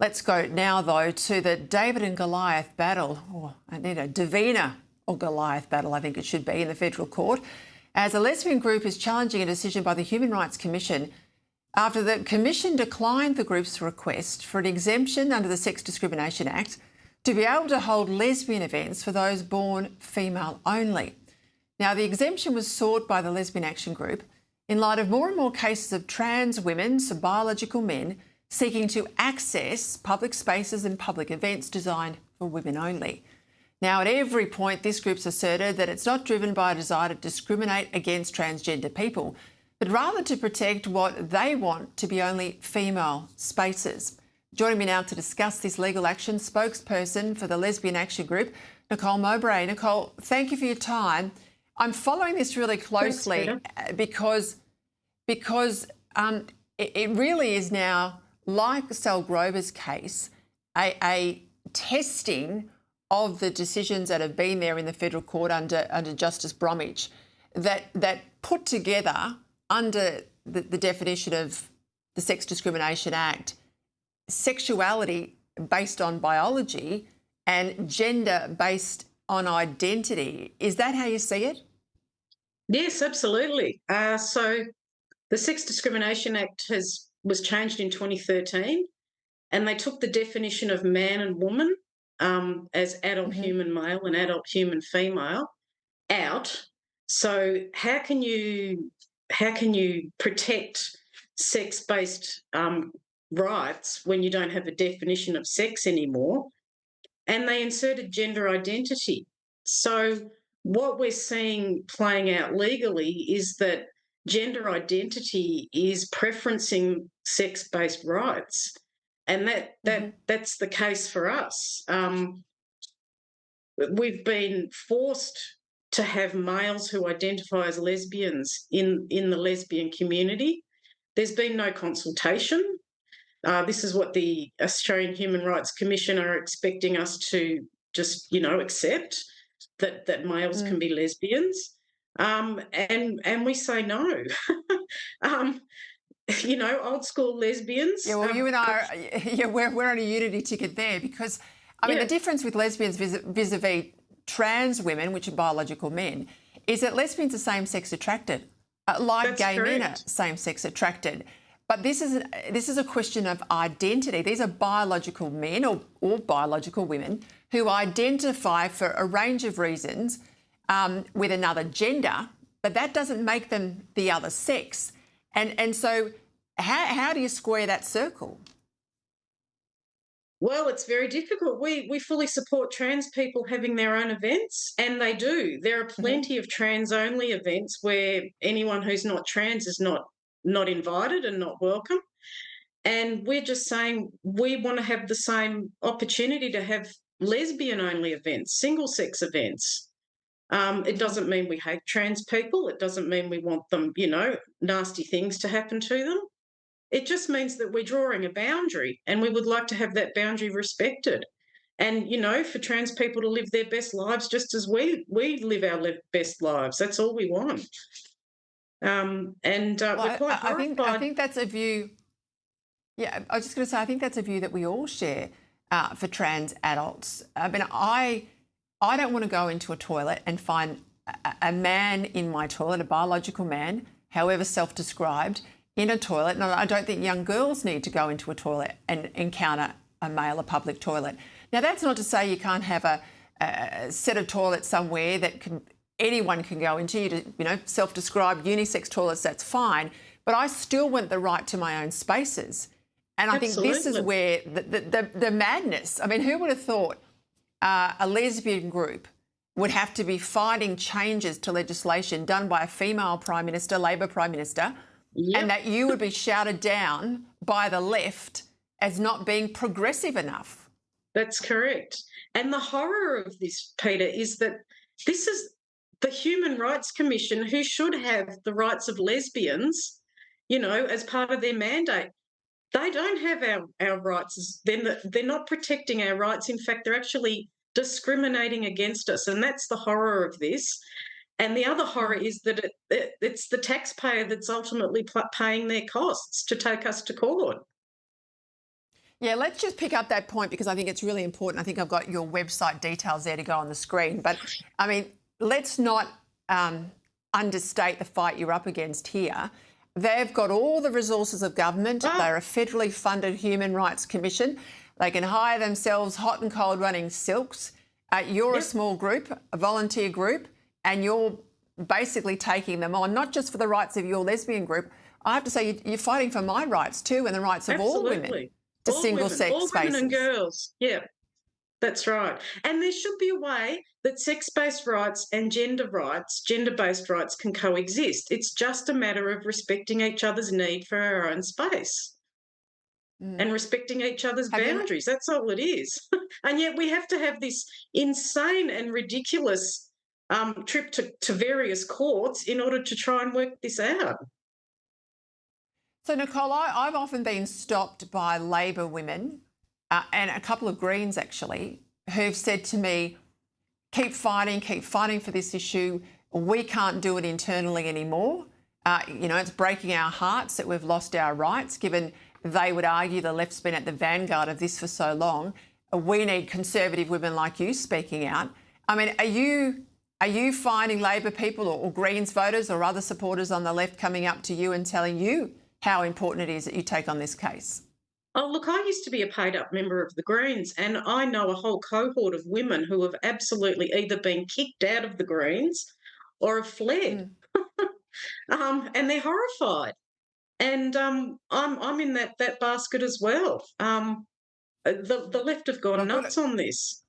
Let's go now, though, to the David and Goliath battle, or Davina or Goliath battle, I think it should be, in the federal court, as a lesbian group is challenging a decision by the Human Rights Commission after the Commission declined the group's request for an exemption under the Sex Discrimination Act to be able to hold lesbian events for those born female only. Now, the exemption was sought by the Lesbian Action Group in light of more and more cases of trans women, so biological men, seeking to access public spaces and public events designed for women only. Now, at every point, this group's asserted that it's not driven by a desire to discriminate against transgender people, but rather to protect what they want to be only female spaces. Joining me now to discuss this legal action, spokesperson for the Lesbian Action Group, Nicole Mowbray. Nicole, thank you for your time. I'm following this really closely because it really is now, like Sal Grover's case, a testing of the decisions that have been there in the federal court under Justice Bromwich that put together under the definition of the Sex Discrimination Act, sexuality based on biology and gender based on identity. Is that how you see it? Yes, absolutely. So the Sex Discrimination Act was changed in 2013, and they took the definition of man and woman as adult human male and adult human female out. So how can you protect sex-based rights when you don't have a definition of sex anymore? And they inserted gender identity. So what we're seeing playing out legally is that gender identity is preferencing sex-based rights. And that's the case for us. We've been forced to have males who identify as lesbians in the lesbian community. There's been no consultation. This is what the Australian Human Rights Commission are expecting us to just, accept, that males can be lesbians. And we say no. Old school lesbians. Yeah, well, you and I, we're on a unity ticket there because, the difference with lesbians vis-a-vis trans women, which are biological men, is that lesbians are same-sex attracted, like That's gay correct. men are same-sex attracted. But this is a question of identity. These are biological men or biological women who identify for a range of reasons with another gender, but that doesn't make them the other sex. And so how do you square that circle? Well, it's very difficult. We fully support trans people having their own events, and they do. There are plenty of trans-only events where anyone who's not trans is not invited and not welcome. And we're just saying we want to have the same opportunity to have lesbian-only events, single-sex events. It doesn't mean we hate trans people. It doesn't mean we want them, nasty things to happen to them. It just means that we're drawing a boundary, and we would like to have that boundary respected. And, for trans people to live their best lives just as we live our best lives. That's all we want. We're quite horrified. I think that's a view. Yeah, I was just going to say, I think that's a view that we all share for trans adults. I don't want to go into a toilet and find a man in my toilet, a biological man, however self-described, in a toilet. And I don't think young girls need to go into a toilet and encounter a male, a public toilet. Now, that's not to say you can't have a set of toilets somewhere that anyone can go into, self-described unisex toilets, that's fine. But I still want the right to my own spaces. And I think this is where the madness, who would have thought a lesbian group would have to be fighting changes to legislation done by a female Prime Minister, Labor Prime Minister, and that you would be shouted down by the left as not being progressive enough? That's correct. And the horror of this, Peter, is that this is the Human Rights Commission, who should have the rights of lesbians, as part of their mandate. They don't have our rights. They're not protecting our rights. In fact, they're actually discriminating against us, and that's the horror of this. And the other horror is that it's the taxpayer that's ultimately paying their costs to take us to court. Yeah, let's just pick up that point because I think it's really important. I think I've got your website details there to go on the screen. But, I mean, let's not understate the fight you're up against here. They've got all the resources of government. They're a federally funded human rights commission. They can hire themselves hot and cold running silks. You're a small group, a volunteer group, and you're basically taking them on, not just for the rights of your lesbian group. I have to say, you're fighting for my rights too and the rights of all women to single-sex spaces. All women and girls, yeah, that's right. And there should be a way that sex-based rights and gender-based rights can coexist. It's just a matter of respecting each other's need for our own space and respecting each other's boundaries. That's all it is. And yet we have to have this insane and ridiculous trip to various courts in order to try and work this out. So, Nicole, I've often been stopped by Labor women and a couple of Greens, actually, who've said to me, keep fighting for this issue. We can't do it internally anymore. You know, it's breaking our hearts that we've lost our rights, given they would argue the left's been at the vanguard of this for so long. We need conservative women like you speaking out. I mean, are you finding Labor people or Greens voters or other supporters on the left coming up to you and telling you how important it is that you take on this case? Oh, look, I used to be a paid-up member of the Greens, and I know a whole cohort of women who have absolutely either been kicked out of the Greens or have fled. And they're horrified. And I'm in that basket as well. The left have gone nuts on this.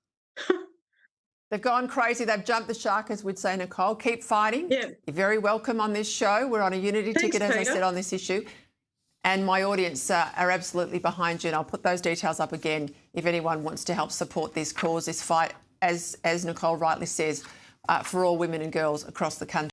They've gone crazy. They've jumped the shark, as we'd say, Nicole. Keep fighting. Yeah. You're very welcome on this show. We're on a unity ticket, as I said, on this issue. And my audience are absolutely behind you. And I'll put those details up again if anyone wants to help support this cause, this fight, as Nicole rightly says, for all women and girls across the country.